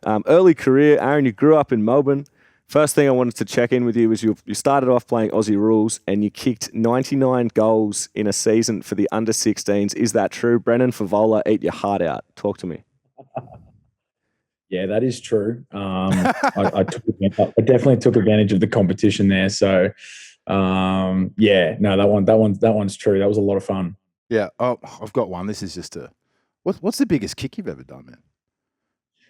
Early career, Arryn, you grew up in Melbourne. First thing I wanted to check in with you was you started off playing Aussie rules and you kicked 99 goals in a season for the under-16s. Is that true? Brennan Favola ate your heart out. Talk to me. Yeah, that is true. I definitely took advantage of the competition there. So, that one's true. That was a lot of fun. Yeah. Oh, I've got one. This is just what's the biggest kick you've ever done, man?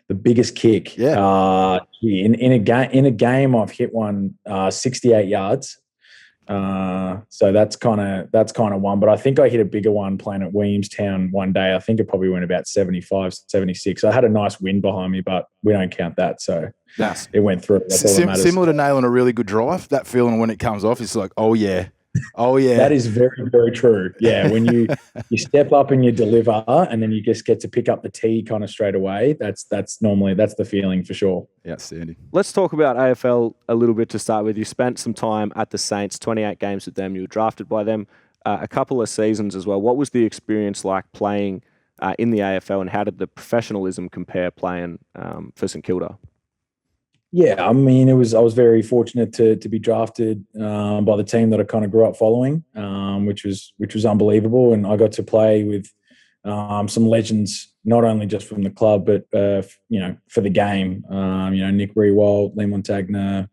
The biggest kick. Yeah. In a game, I've hit one 68 yards. So that's kind of one. But I think I hit a bigger one playing at Williamstown one day. I think it probably went about 75, 76. I had a nice wind behind me, but we don't count that. So it went through. That's all that matters. Similar to nailing a really good drive, that feeling when it comes off, it's like, oh yeah. Oh yeah, that is very, very true. Yeah, when you step up and you deliver, and then you just get to pick up the tee kind of straight away. That's the feeling for sure. Yeah, Sandy. Let's talk about AFL a little bit to start with. You spent some time at the Saints, 28 games with them. You were drafted by them a couple of seasons as well. What was the experience like playing in the AFL, and how did the professionalism compare playing for St Kilda? Yeah, I mean, I was very fortunate to be drafted by the team that I kind of grew up following, which was unbelievable, and I got to play with some legends, not only just from the club, but for the game. Nick Rewalt, Lee Montagna,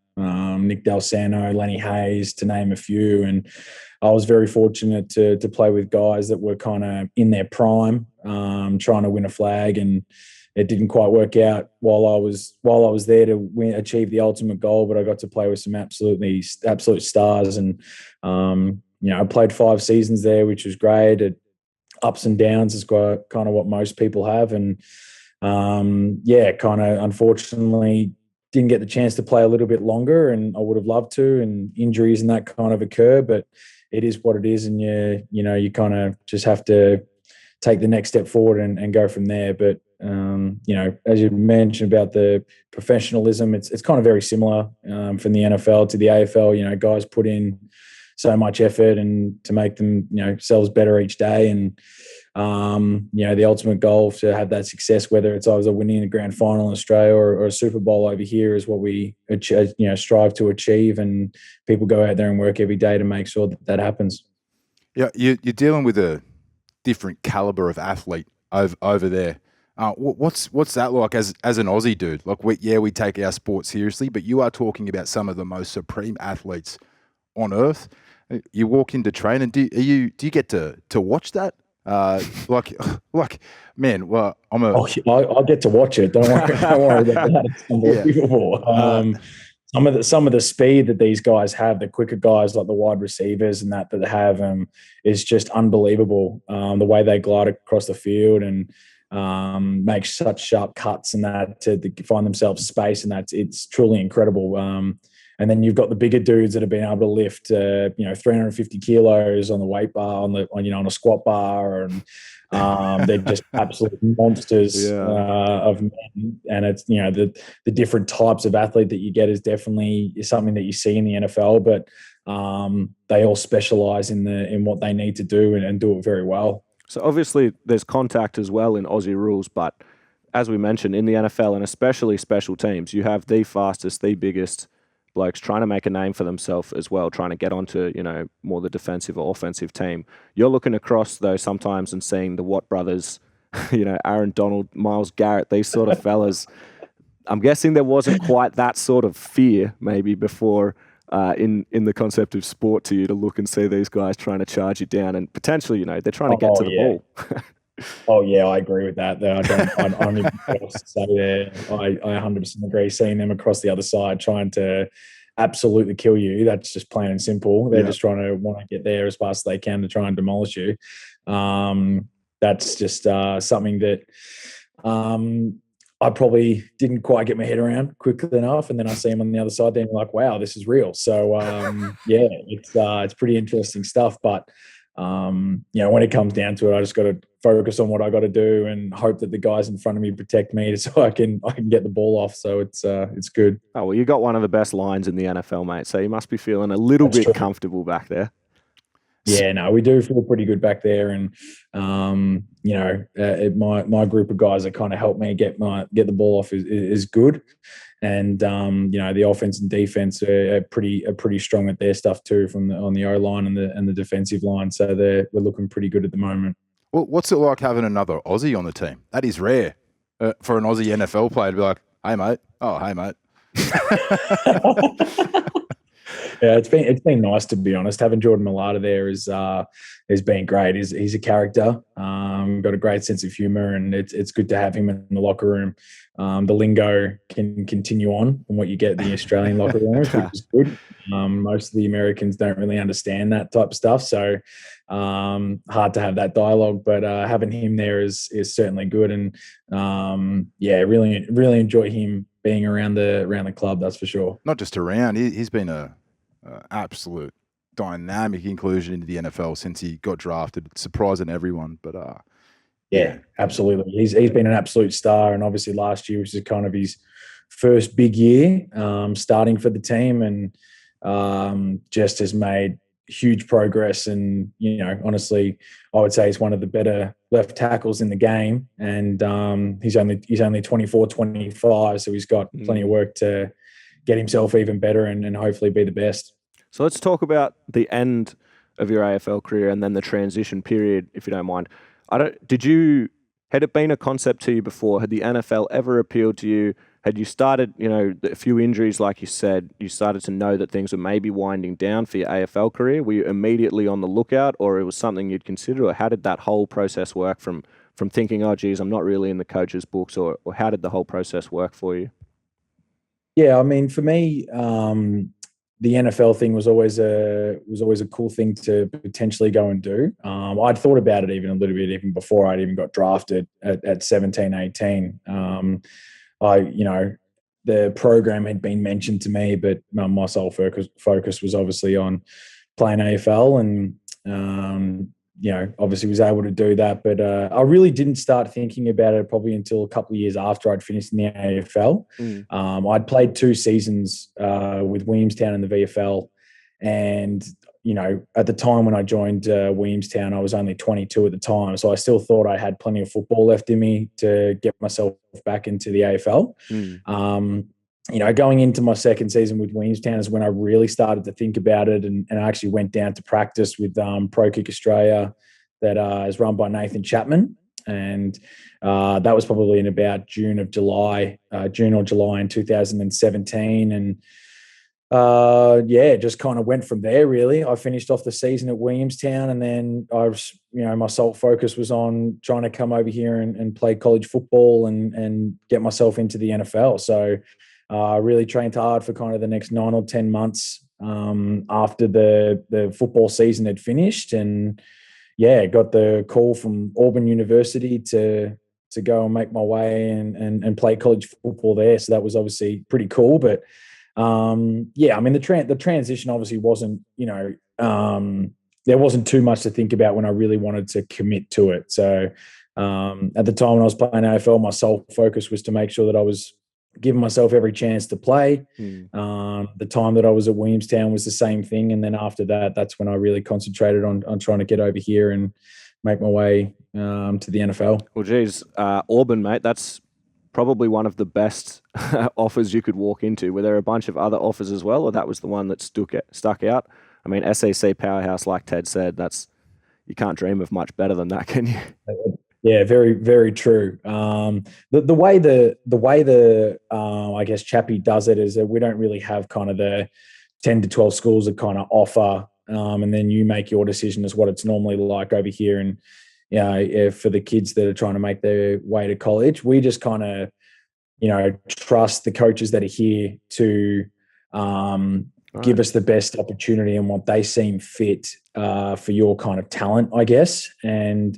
Nick Del Sano, Lenny Hayes, to name a few. And I was very fortunate to play with guys that were kind of in their prime, trying to win a flag, and it didn't quite work out while I was there to achieve the ultimate goal. But I got to play with some absolute stars, and I played 5 seasons there, which was great. It, ups and downs is kind of what most people have, and kind of unfortunately didn't get the chance to play a little bit longer, and I would have loved to, and injuries and that kind of occur, but it is what it is, and you kind of just have to take the next step forward and go from there. But as you mentioned about the professionalism, it's kind of very similar from the NFL to the AFL. Guys put in so much effort and to make themselves better each day, and the ultimate goal to have that success, whether it's either winning a grand final in Australia or a Super Bowl over here, is what we strive to achieve, and people go out there and work every day to make sure that happens. Yeah, you're dealing with a different caliber of athlete over there. What's that like as an Aussie dude? Like, we take our sport seriously, but you are talking about some of the most supreme athletes on earth. You walk into training. Do you get to watch that? Man. Well, I get to watch it. Don't worry about that. It's unbelievable. Yeah. Some of the speed that these guys have, the quicker guys like the wide receivers and that they have, is just unbelievable. The way they glide across the field and make such sharp cuts and that to find themselves space, and it's truly incredible. And then you've got the bigger dudes that have been able to lift 350 kilos on the weight bar on a squat bar, and they're just absolute monsters of men. And it's the different types of athlete that you get is definitely something that you see in the NFL, but they all specialize in what they need to do and do it very well. So obviously there's contact as well in Aussie rules, but as we mentioned, in the NFL and especially special teams, you have the fastest, the biggest blokes trying to make a name for themselves as well, trying to get onto, more the defensive or offensive team. You're looking across, though, sometimes and seeing the Watt brothers, Aaron Donald, Myles Garrett, these sort of fellas. I'm guessing there wasn't quite that sort of fear maybe before in the concept of sport to you to look and see these guys trying to charge you down, and potentially, they're trying to get to the ball. Oh yeah, I agree with that. I don't even know what else to say there. I 100% agree. Seeing them across the other side trying to absolutely kill you, that's just plain and simple. They're just want to get there as fast as they can to try and demolish you. That's just something that I probably didn't quite get my head around quickly enough, and then I see them on the other side. Then I'm like, wow, this is real. So it's pretty interesting stuff. But when it comes down to it, I just got to focus on what I got to do and hope that the guys in front of me protect me so I can get the ball off. So it's good. Oh, well, you got one of the best lines in the NFL, mate. So you must be feeling a little bit comfortable back there. Yeah, no, we do feel pretty good back there, and my group of guys that kind of helped me get the ball off is good, and the offense and defense are pretty strong at their stuff too, on the O line and the defensive line. So we're looking pretty good at the moment. Well, what's it like having another Aussie on the team? That is rare for an Aussie NFL player to be like, "Hey mate, oh hey mate." Yeah, it's been nice, to be honest. Having Jordan Mailata there has been great. He's a character. Got a great sense of humour, and it's good to have him in the locker room. The lingo can continue on from what you get in the Australian locker rooms, which is good. Most of the Americans don't really understand that type of stuff, so hard to have that dialogue. But having him there is certainly good, and really enjoy him being around the club. That's for sure. Not just around, he's been a absolute dynamic inclusion into the NFL since he got drafted, surprising everyone. But yeah, absolutely. He's been an absolute star, and obviously last year was kind of his first big year starting for the team, and just has made huge progress. And honestly, I would say he's one of the better left tackles in the game. And he's only 24, 25, so he's got plenty of work to get himself even better and hopefully be the best. So let's talk about the end of your AFL career and then the transition period, if you don't mind. Had it been a concept to you before? Had the NFL ever appealed to you? Had you started, a few injuries, like you said, you started to know that things were maybe winding down for your AFL career? Were you immediately on the lookout, or it was something you'd consider? Or how did that whole process work from thinking, oh, geez, I'm not really in the coach's books, or how did the whole process work for you? Yeah, I mean, for me, the NFL thing was always a cool thing to potentially go and do. I'd thought about it even a little bit even before I'd even got drafted at 17, 18. The program had been mentioned to me, but my sole focus was obviously on playing AFL, and obviously was able to do that. But I really didn't start thinking about it probably until a couple of years after I'd finished in the AFL. I'd played 2 seasons with Williamstown in the VFL. And, at the time when I joined Williamstown, I was only 22 at the time. So I still thought I had plenty of football left in me to get myself back into the AFL. Going into my second season with Williamstown is when I really started to think about it, and I actually went down to practice with Pro Kick Australia that is run by Nathan Chapman. And that was probably in about June or July in 2017. And just kind of went from there, really. I finished off the season at Williamstown, and then my sole focus was on trying to come over here and play college football and get myself into the NFL. So I really trained hard for kind of the next 9 or 10 months after the football season had finished, and got the call from Auburn University to go and make my way and play college football there. So that was obviously pretty cool. But I mean, the transition obviously wasn't, there wasn't too much to think about when I really wanted to commit to it. So at the time when I was playing AFL, my sole focus was to make sure that I was giving myself every chance to play. The time that I was at Williamstown was the same thing. And then after that, that's when I really concentrated on trying to get over here and make my way to the NFL. Well, geez, Auburn, mate, that's probably one of the best offers you could walk into. Were there a bunch of other offers as well, or that was the one that stuck out? I mean, SEC powerhouse, like Ted said, you can't dream of much better than that, can you? Yeah, very, very true. The way the I guess Chappie does it is that we don't really have kind of the 10 to 12 schools that kind of offer, and then you make your decision as what it's normally like over here. And for the kids that are trying to make their way to college, we just kind of trust the coaches that are here to give us the best opportunity and what they seem fit for your kind of talent, I guess. And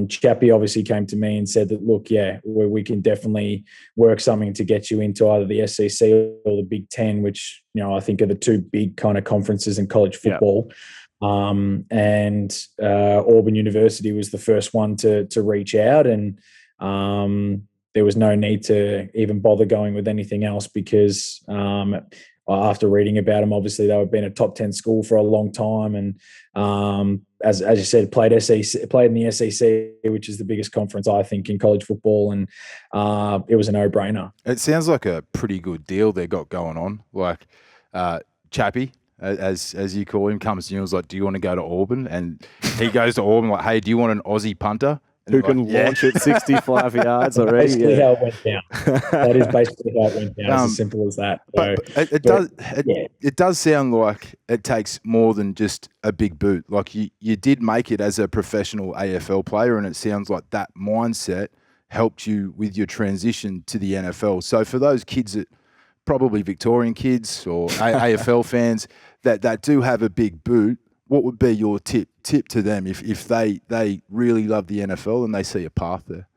Chappie obviously came to me and said that, look, we can definitely work something to get you into either the SEC or the Big Ten, which, I think are the 2 big kind of conferences in college football. And Auburn University was the first one to reach out, and there was no need to even bother going with anything else because after reading about them, obviously they were been a top 10 school for a long time, and as you said, played in the SEC, which is the biggest conference I think in college football, and it was a no-brainer. It sounds like a pretty good deal they got going on. Like Chappie, as you call him, comes to you and was like, "Do you want to go to Auburn?" And he goes to Auburn like, "Hey, do you want an Aussie punter who can launch it 65 yards already?" Basically, how it went down. That is basically how it went down. It's as simple as that. So, it does sound like it takes more than just a big boot. Like you did make it as a professional AFL player, and it sounds like that mindset helped you with your transition to the NFL. So for those kids that probably Victorian kids or AFL fans that do have a big boot, what would be your tip to them if they really love the NFL and they see a path there?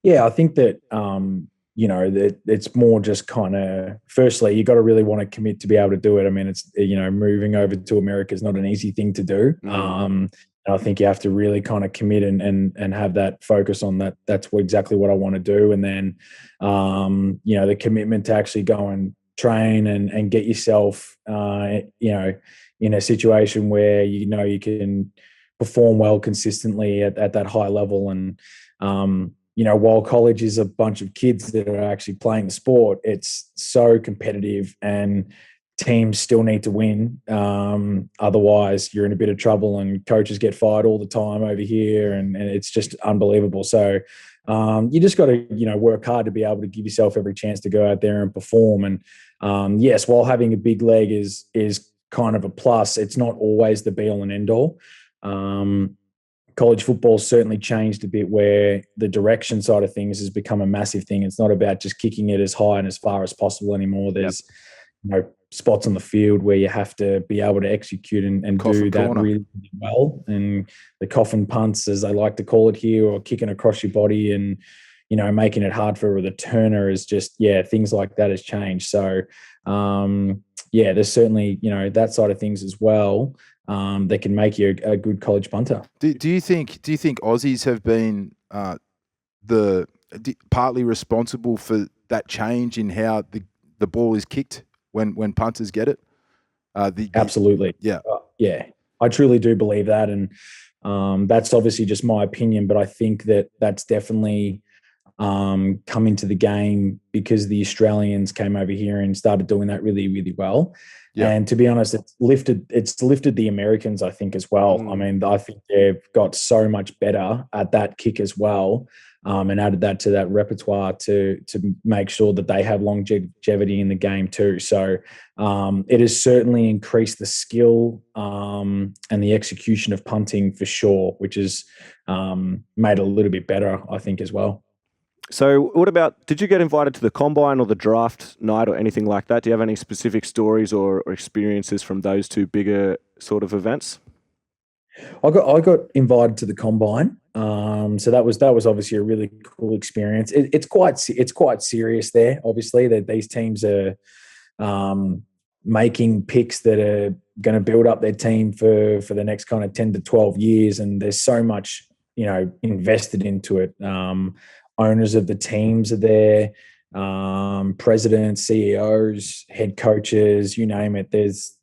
Yeah, I think that that it's more just kind of, firstly, you got to really want to commit to be able to do it. I mean, it's moving over to America is not an easy thing to do. And I think you have to really kind of commit and have that focus on that. That's exactly what I want to do. And then the commitment to actually go and train and get yourself in a situation where you can perform well consistently at that high level. And while college is a bunch of kids that are actually playing the sport, it's so competitive and teams still need to win. Otherwise, you're in a bit of trouble, and coaches get fired all the time over here, and it's just unbelievable. So you just got to work hard to be able to give yourself every chance to go out there and perform. And yes, while having a big leg is kind of a plus, it's not always the be all and end all. College football certainly changed a bit, where the direction side of things has become a massive thing. It's not about just kicking it as high and as far as possible anymore. There's spots on the field where you have to be able to execute and do that really, really well. And the coffin punts, as they like to call it here, or kicking across your body and making it hard for the returner, is just things like that has changed. So there's certainly that side of things as well. That can make you a good college punter. Do you think Aussies have been partly responsible for that change in how the ball is kicked when punters get it? Absolutely. Yeah. I truly do believe that, and that's obviously just my opinion, but I think that's definitely come into the game because the Australians came over here and started doing that really, really well. Yeah. And to be honest, it's lifted the Americans, I think, as well. I mean, I think they've got so much better at that kick as well, and added that to that repertoire to make sure that they have longevity in the game too. So it has certainly increased the skill and the execution of punting for sure, which has made it a little bit better, I think, as well. So what about, did you get invited to the combine or the draft night or anything like that? Do you have any specific stories or experiences from those two bigger sort of events? I got invited to the combine. So that was obviously a really cool experience. It's quite serious there. Obviously, that these teams are making picks that are going to build up their team for the next kind of 10 to 12 years. And there's so much, invested into it. Owners of the teams are there, presidents, CEOs, head coaches, you name it. There's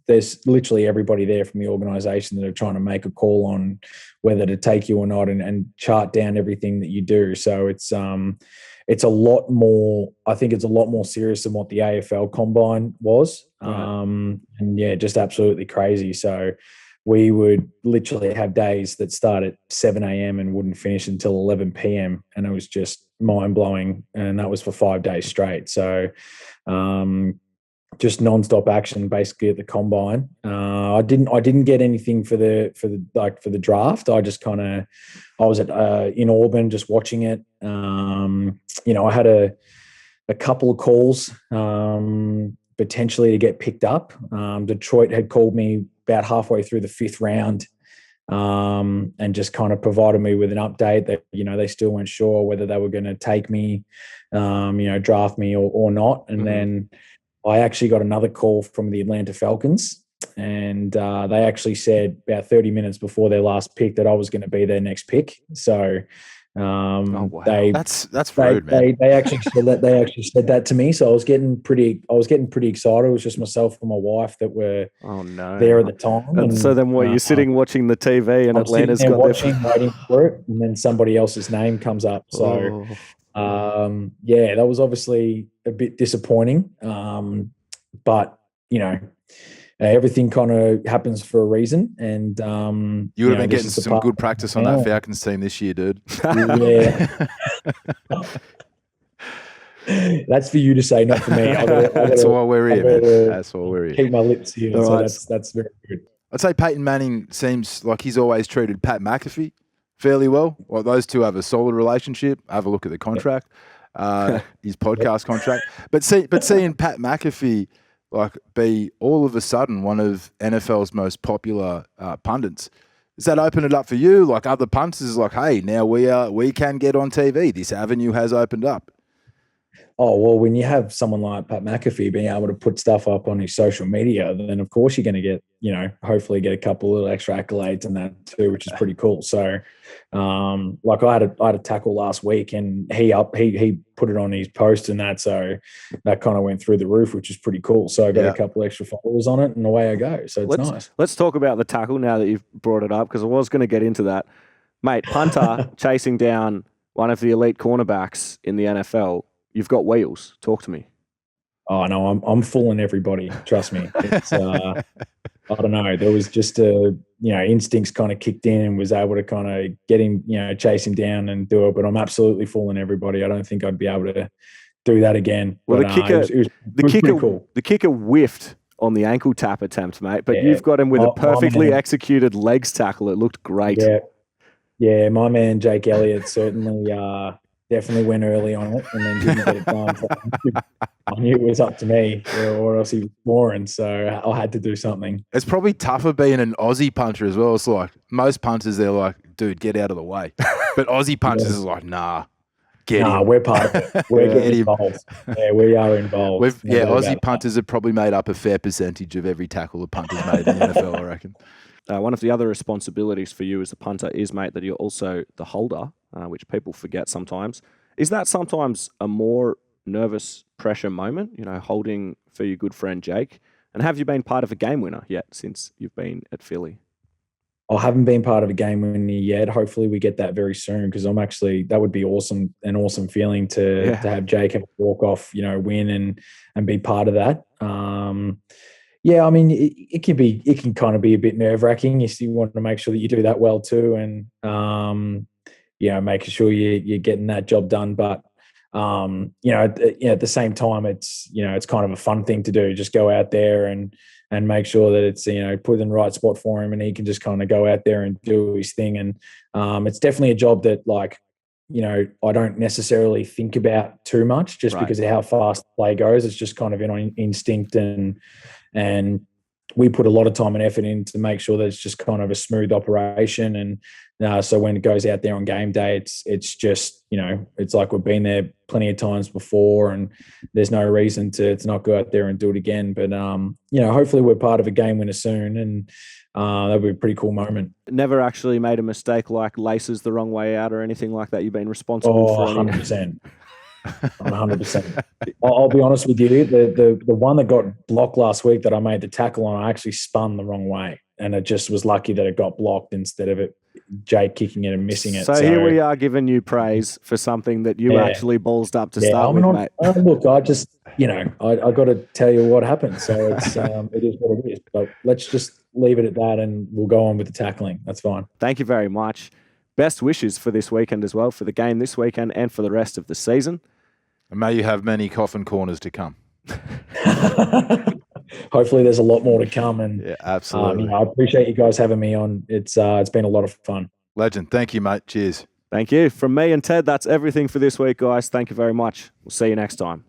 literally everybody there from the organisation that are trying to make a call on whether to take you or not, and chart down everything that you do. So it's a lot more. I think it's a lot more serious than what the AFL combine was, and just absolutely crazy. So we would literally have days that start at 7 a.m. and wouldn't finish until 11 p.m. And it was just mind-blowing. And that was for 5 days straight. So just non-stop action basically at the combine. I didn't get anything for the draft. I just I was in Auburn just watching it. I had a couple of calls potentially to get picked up. Detroit had called me about halfway through the 5th round, and just kind of provided me with an update that, they still weren't sure whether they were going to take me, draft me or not. And then I actually got another call from the Atlanta Falcons, and they actually said about 30 minutes before their last pick that I was going to be their next pick. So wow. That's rude, man. They actually said that. They actually said that to me. So I was getting pretty excited. It was just myself and my wife that were there at the time. And so then, you're sitting watching the TV, and I'm Atlanta's sitting there got watching, waiting for it, and then somebody else's name comes up. So, that was obviously a bit disappointing. But everything kind of happens for a reason, and you would have been getting some good practice on that Falcons team this year, dude. Yeah. That's for you to say, not for me. That's why we're here, man. That's why we're here. Keep my lips here. All so right. that's very good. I'd say Peyton Manning seems like he's always treated Pat McAfee fairly well. Well, those two have a solid relationship. Have a look at the contract, his podcast contract. But seeing Pat McAfee be all of a sudden one of NFL's most popular pundits, does that open it up for you? Like other punters, hey, now we can get on TV. This avenue has opened up. Oh, well, when you have someone like Pat McAfee being able to put stuff up on his social media, then of course you're going to get, hopefully get a couple little extra accolades and that too, which is pretty cool. So, I had a tackle last week, and he put it on his post and that, so that kind of went through the roof, which is pretty cool. So I got a couple extra followers on it, and away I go. So it's nice. Let's talk about the tackle now that you've brought it up, because I was going to get into that, mate. Punter chasing down one of the elite cornerbacks in the NFL. You've got wheels. Talk to me. Oh no, I'm fooling everybody. Trust me. It's, I don't know. There was just instincts kind of kicked in and was able to kind of get him, chase him down and do it. But I'm absolutely fooling everybody. I don't think I'd be able to do that again. Well, but, the kicker whiffed on the ankle tap attempt, mate. But you've got him with a perfectly executed legs tackle. It looked great. Yeah. My man Jake Elliott certainly. Definitely went early on it and then didn't get it done. So I knew it was up to me, or else he was scoring. So I had to do something. It's probably tougher being an Aussie punter as well. It's like most punters, they're like, dude, get out of the way. But Aussie punters is like, nah, get him. We're part of it. We're getting involved. Yeah, we are involved. Aussie punters have probably made up a fair percentage of every tackle the punters made in the NFL, I reckon. One of the other responsibilities for you as the punter is, mate, that you're also the holder, which people forget sometimes. Is that sometimes a more nervous pressure moment, holding for your good friend Jake? And have you been part of a game winner yet since you've been at Philly? I haven't been part of a game winner yet. Hopefully we get that very soon, because that would be awesome, an awesome feeling to have Jake have a walk off, win and be part of that. Yeah, I mean, it can kind of be a bit nerve wracking. You still want to make sure that you do that well too, and making sure you're getting that job done. But at the same time, it's kind of a fun thing to do. Just go out there and make sure that it's put in the right spot for him, and he can just kind of go out there and do his thing. And it's definitely a job that I don't necessarily think about too much, just because of how fast the play goes. It's just kind of in instinct, and we put a lot of time and effort in to make sure that it's just kind of a smooth operation. And so when it goes out there on game day, it's just, it's like we've been there plenty of times before, and there's no reason to not go out there and do it again. But, hopefully we're part of a game winner soon, and that'll be a pretty cool moment. Never actually made a mistake like laces the wrong way out or anything like that? You've been responsible for 100%. 100%. I'll be honest with you. The one that got blocked last week that I made the tackle on, I actually spun the wrong way, and it just was lucky that it got blocked instead of Jake kicking it and missing it. So here we are giving you praise for something that you actually ballsed up to start with, mate. Look, I just, I got to tell you what happened. So it's it is what it is. But let's just leave it at that, and we'll go on with the tackling. That's fine. Thank you very much. Best wishes for this weekend as well, for the game this weekend and for the rest of the season. And may you have many coffin corners to come. Hopefully there's a lot more to come. And yeah, absolutely. I appreciate you guys having me on. It's been a lot of fun. Legend. Thank you, mate. Cheers. Thank you. From me and Ted, that's everything for this week, guys. Thank you very much. We'll see you next time.